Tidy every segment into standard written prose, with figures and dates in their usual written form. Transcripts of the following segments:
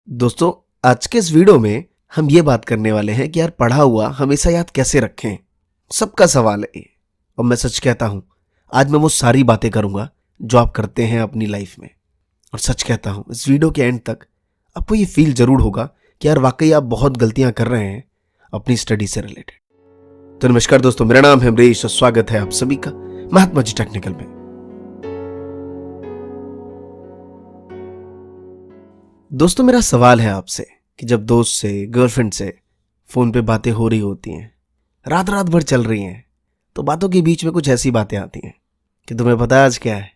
दोस्तों, आज के इस वीडियो में हम ये बात करने वाले हैं कि यार पढ़ा हुआ हमेशा याद कैसे रखें। सबका सवाल है ये। और मैं सच कहता हूं, आज मैं वो सारी बातें करूंगा जो आप करते हैं अपनी लाइफ में। और सच कहता हूं, इस वीडियो के एंड तक आपको ये फील जरूर होगा कि यार वाकई आप बहुत गलतियां कर रहे हैं अपनी स्टडी से रिलेटेड। तो नमस्कार दोस्तों, मेरा नाम है अमरीश और स्वागत है आप सभी का महात्मा जी टेक्निकल में। दोस्तों, मेरा सवाल है आपसे कि जब दोस्त से, गर्लफ्रेंड से फोन पे बातें हो रही होती हैं, रात रात भर चल रही हैं, तो बातों के बीच में कुछ ऐसी बातें आती हैं कि तुम्हें पता है आज क्या है।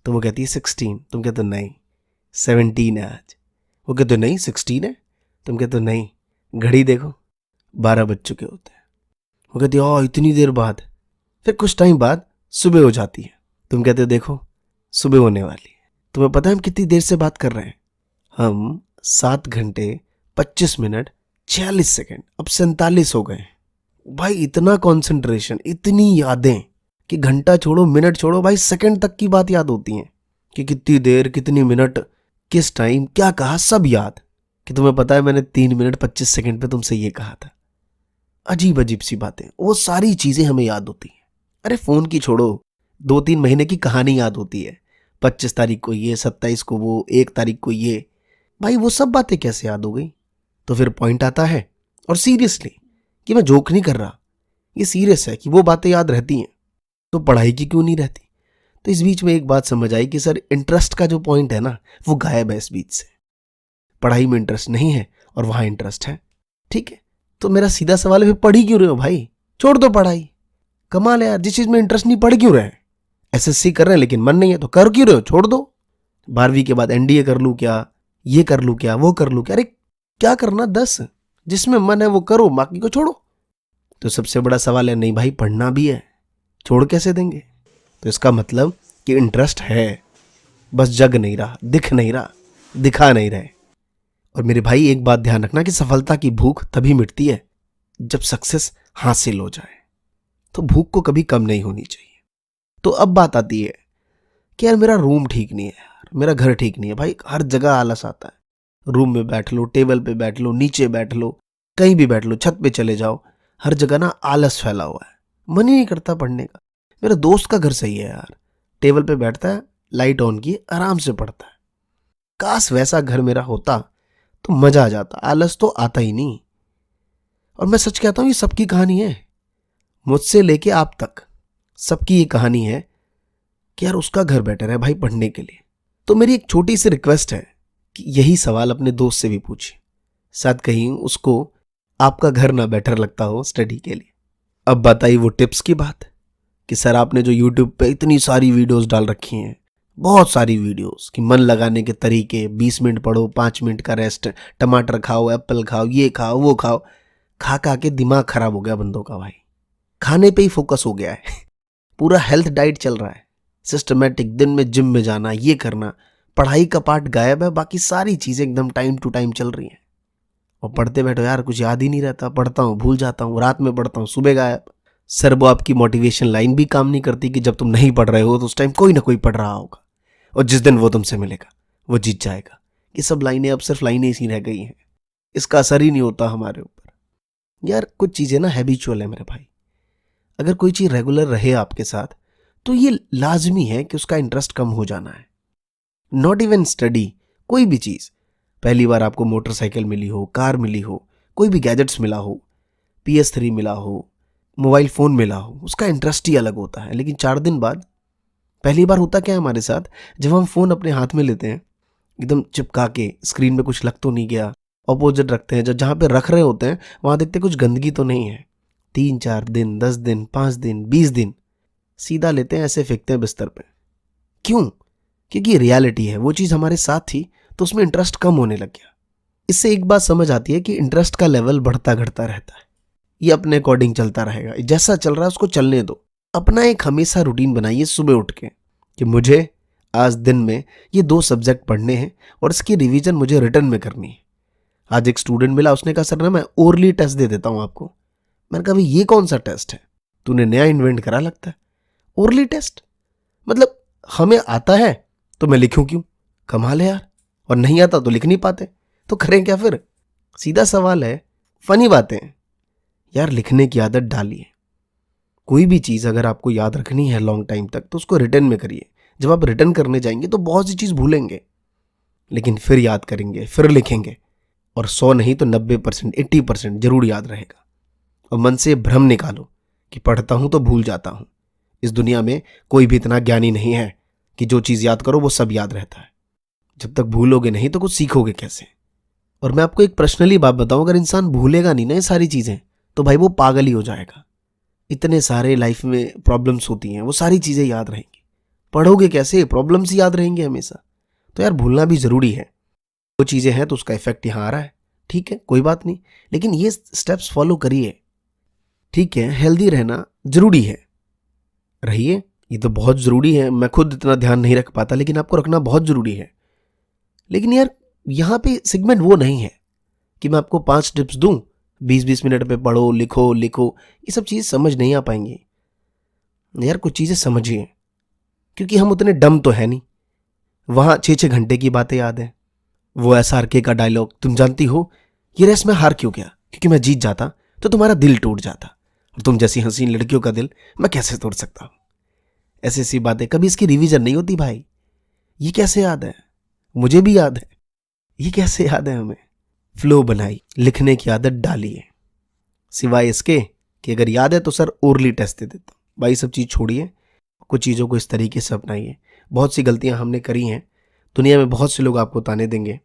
तो वो कहती है 16, तुम कहते हो नहीं 17 है आज। वो कहते हो नहीं 16 है, तुम कहते हो नहीं घड़ी देखो 12 बज चुके होते हैं। वो कहती है इतनी देर बाद। फिर कुछ टाइम बाद सुबह हो जाती है, तुम कहते हो देखो सुबह होने वाली है। तुम्हें पता है हम कितनी देर से बात कर रहे हैं? हम 7 घंटे 25 मिनट 46 सेकेंड, अब 47 हो गए भाई। इतना कंसंट्रेशन, इतनी यादें कि घंटा छोड़ो, मिनट छोड़ो भाई, सेकंड तक की बात याद होती है कि कितनी देर, कितनी मिनट, किस टाइम क्या कहा, सब याद। कि तुम्हें पता है मैंने 3 मिनट 25 सेकेंड पे तुमसे ये कहा था। अजीब अजीब सी बातें, वो सारी चीजें हमें याद होती हैं। अरे फोन की छोड़ो, 2-3 महीने की कहानी याद होती है। 25 तारीख को ये, 27 को वो, 1 तारीख को ये। भाई वो सब बातें कैसे याद हो गई? तो फिर पॉइंट आता है, और सीरियसली कि मैं जोक नहीं कर रहा, ये सीरियस है कि वो बातें याद रहती हैं तो पढ़ाई की क्यों नहीं रहती? तो इस बीच में एक बात समझ आई कि सर इंटरेस्ट का जो पॉइंट है ना, वो गायब है इस बीच से। पढ़ाई में इंटरेस्ट नहीं है और वहां इंटरेस्ट है। ठीक है, तो मेरा सीधा सवाल है, फिर पढ़ ही क्यों रहे हो भाई? छोड़ दो पढ़ाई। कमाल है यार, जिस चीज में इंटरेस्ट नहीं पढ़ क्यों रहे हैं? एसएससी कर रहे हैं लेकिन मन नहीं है तो कर क्यों रहे हो? छोड़ दो। 12वीं के बाद एनडीए कर लूं क्या, ये कर लूं क्या, वो कर लूं क्या? अरे क्या करना 10, जिसमें मन है वो करो, बाकी को छोड़ो। तो सबसे बड़ा सवाल है, नहीं भाई पढ़ना भी है, छोड़ कैसे देंगे? तो इसका मतलब कि इंटरेस्ट है, बस जग नहीं रहा, दिख नहीं रहा, दिखा नहीं रहे। और मेरे भाई एक बात ध्यान रखना कि सफलता की भूख तभी मिटती है जब सक्सेस हासिल हो जाए। तो भूख को कभी कम नहीं होनी चाहिए। तो अब बात आती है कि यार मेरा रूम ठीक नहीं है, मेरा घर ठीक नहीं है। भाई हर जगह आलस आता है। रूम में बैठ लो, टेबल पे बैठ लो, नीचे बैठ लो, कहीं भी बैठ लो, छत पे चले जाओ, हर जगह ना आलस फैला हुआ है, मन ही नहीं करता पढ़ने का। मेरा दोस्त का घर सही है यार, टेबल पे बैठता है, लाइट ऑन की, आराम से पढ़ता है। काश वैसा घर मेरा होता तो मजा आ जाता, आलस तो आता ही नहीं। और मैं सच कहता हूं, ये सबकी कहानी है, मुझसे लेके आप तक सबकी ये कहानी है कि यार उसका घर बेटर है भाई पढ़ने के लिए। तो मेरी एक छोटी सी रिक्वेस्ट है कि यही सवाल अपने दोस्त से भी पूछिए, शायद कहीं उसको आपका घर ना बेटर लगता हो स्टडी के लिए। अब बताइए वो टिप्स की बात कि सर आपने जो यूट्यूब पे इतनी सारी वीडियोस डाल रखी हैं, बहुत सारी वीडियोस कि मन लगाने के तरीके, 20 मिनट पढ़ो, 5 मिनट का रेस्ट, टमाटर खाओ, एप्पल खाओ, ये खाओ, वो खाओ, खा खा के दिमाग खराब हो गया बंदों का भाई। खाने पे ही फोकस हो गया है पूरा हेल्थ डाइट चल रहा है, सिस्टमेटिक, दिन में जिम में जाना, ये करना, पढ़ाई का पार्ट गायब है, बाकी सारी चीजें एकदम टाइम टू टाइम चल रही हैं। और पढ़ते बैठो यार, कुछ याद ही नहीं रहता, पढ़ता हूँ भूल जाता हूँ, रात में पढ़ता हूँ सुबह गायब। सर वो आपकी मोटिवेशन लाइन भी काम नहीं करती कि जब तुम नहीं पढ़ रहे हो तो उस टाइम कोई ना कोई पढ़ रहा होगा और जिस दिन वो तुमसे मिलेगा वो जीत जाएगा। ये सब लाइनें अब सिर्फ लाइनें ही रह गई हैं, इसका असर ही नहीं होता हमारे ऊपर। यार कुछ चीजें ना हैबिचुअल है मेरे भाई। अगर कोई चीज रेगुलर रहे आपके साथ तो ये लाजमी है कि उसका इंटरेस्ट कम हो जाना है। नॉट इवन स्टडी, कोई भी चीज। पहली बार आपको मोटरसाइकिल मिली हो, कार मिली हो, कोई भी गैजेट्स मिला हो, PS3 मिला हो, मोबाइल फोन मिला हो, उसका इंटरेस्ट ही अलग होता है। लेकिन 4 दिन बाद, पहली बार होता क्या है हमारे साथ, जब हम फोन अपने हाथ में लेते हैं, एकदम चिपका के, स्क्रीन में कुछ लग तो नहीं गया, ऑपोजिट रखते हैं, जहां पे रख रहे होते हैं वहां देखते कुछ गंदगी तो नहीं है। 3-4 दिन, 10 दिन, 5 दिन, 20 दिन सीधा लेते हैं, ऐसे फेंकते हैं बिस्तर पे। क्यों? क्योंकि रियलिटी है, वो चीज हमारे साथ थी तो उसमें इंटरेस्ट कम होने लग गया। इससे एक बात समझ आती है कि इंटरेस्ट का लेवल बढ़ता घटता रहता है, ये अपने अकॉर्डिंग चलता रहेगा, जैसा चल रहा है उसको चलने दो। अपना एक हमेशा रूटीन बनाइए सुबह उठ के कि मुझे आज दिन में ये 2 सब्जेक्ट पढ़ने हैं और इसकी रिवीजन मुझे रिटर्न में करनी है। आज एक स्टूडेंट मिला, उसने कहा सर ना मैं ओरली टेस्ट दे देता हूं आपको। मैंने कहा भाई ये कौन सा टेस्ट है, तूने नया इन्वेंट करा लगता है। ओरली टेस्ट मतलब हमें आता है तो मैं लिखूं क्यों? कमाल है यार। और नहीं आता तो लिख नहीं पाते, तो करें क्या फिर? सीधा सवाल है। फनी बातें यार, लिखने की आदत डालिए। कोई भी चीज़ अगर आपको याद रखनी है लॉन्ग टाइम तक तो उसको रिटर्न में करिए। जब आप रिटर्न करने जाएंगे तो बहुत सी चीज़ भूलेंगे, लेकिन फिर याद करेंगे, फिर लिखेंगे, और 100 नहीं तो 90%, 80% जरूर याद रहेगा। और मन से भ्रम निकालो कि पढ़ता हूं तो भूल जाता हूं। इस दुनिया में कोई भी इतना ज्ञानी नहीं है कि जो चीज़ याद करो वो सब याद रहता है। जब तक भूलोगे नहीं तो कुछ सीखोगे कैसे? और मैं आपको एक पर्सनली बात बताऊं, अगर इंसान भूलेगा नहीं ना ये सारी चीज़ें तो भाई वो पागल ही हो जाएगा। इतने सारे लाइफ में प्रॉब्लम्स होती हैं, वो सारी चीज़ें याद रहेंगी। पढ़ोगे कैसे? प्रॉब्लम्स ही याद रहेंगे हमेशा। तो यार भूलना भी ज़रूरी है। वो चीज़ें हैं तो उसका इफेक्ट यहाँ आ रहा है, ठीक है, कोई बात नहीं, लेकिन ये स्टेप्स फॉलो करिए, ठीक है। हेल्दी रहना ज़रूरी है, रहिए, ये तो बहुत ज़रूरी है। मैं खुद इतना ध्यान नहीं रख पाता, लेकिन आपको रखना बहुत ज़रूरी है। लेकिन यार यहाँ पे सेगमेंट वो नहीं है कि मैं आपको 5 टिप्स दूं, 20-20 मिनट पे पढ़ो, लिखो लिखो, ये सब चीज़ समझ नहीं आ पाएंगी। यार कुछ चीज़ें समझिए, क्योंकि हम उतने डम तो है नहीं। वहाँ 6-6 घंटे की बातें याद है। वो SRK का डायलॉग तुम जानती हो, ये रेस में हार क्यों गया? क्योंकि मैं जीत जाता तो तुम्हारा दिल टूट जाता, और तुम जैसी हसीन लड़कियों का दिल मैं कैसे तोड़ सकता हूँ। ऐसी ऐसी बातें, कभी इसकी रिवीजन नहीं होती भाई। ये कैसे याद है? मुझे भी याद है, ये कैसे याद है हमें? फ्लो बनाई, लिखने की आदत डालिए, सिवाय इसके कि अगर याद है तो सर ओरली टेस्ट दे देता हूँ। भाई सब चीज़ छोड़िए, कुछ चीज़ों को इस तरीके से अपनाइए। बहुत सी गलतियां हमने करी हैं, दुनिया में बहुत से लोग आपको ताने देंगे,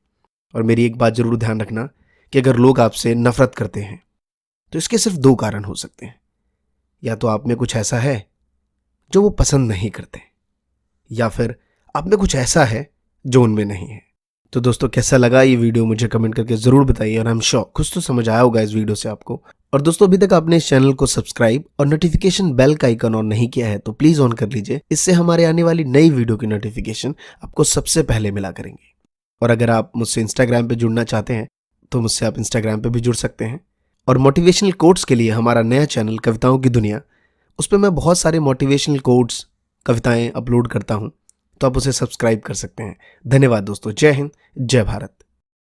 और मेरी एक बात जरूर ध्यान रखना कि अगर लोग आपसे नफरत करते हैं तो इसके सिर्फ 2 कारण हो सकते हैं। या तो आप में कुछ ऐसा है जो वो पसंद नहीं करते, या फिर आप में कुछ ऐसा है जो उनमें नहीं है। तो दोस्तों कैसा लगा ये वीडियो मुझे कमेंट करके ज़रूर बताइए, और आई एम श्योर कुछ तो समझ आया होगा इस वीडियो से आपको। और दोस्तों अभी तक आपने इस चैनल को सब्सक्राइब और नोटिफिकेशन बेल का आइकन ऑन नहीं किया है तो प्लीज़ ऑन कर लीजिए। इससे हमारे आने वाली नई वीडियो की नोटिफिकेशन आपको सबसे पहले मिला करेंगे। और अगर आप मुझसे इंस्टाग्राम पे जुड़ना चाहते हैं तो मुझसे आप इंस्टाग्राम पे भी जुड़ सकते हैं। और मोटिवेशनल कोट्स के लिए हमारा नया चैनल कविताओं की दुनिया, उस पर मैं बहुत सारे मोटिवेशनल कोट्स, कविताएं अपलोड करता हूं, तो आप उसे सब्सक्राइब कर सकते हैं। धन्यवाद दोस्तों। जय हिंद, जय भारत।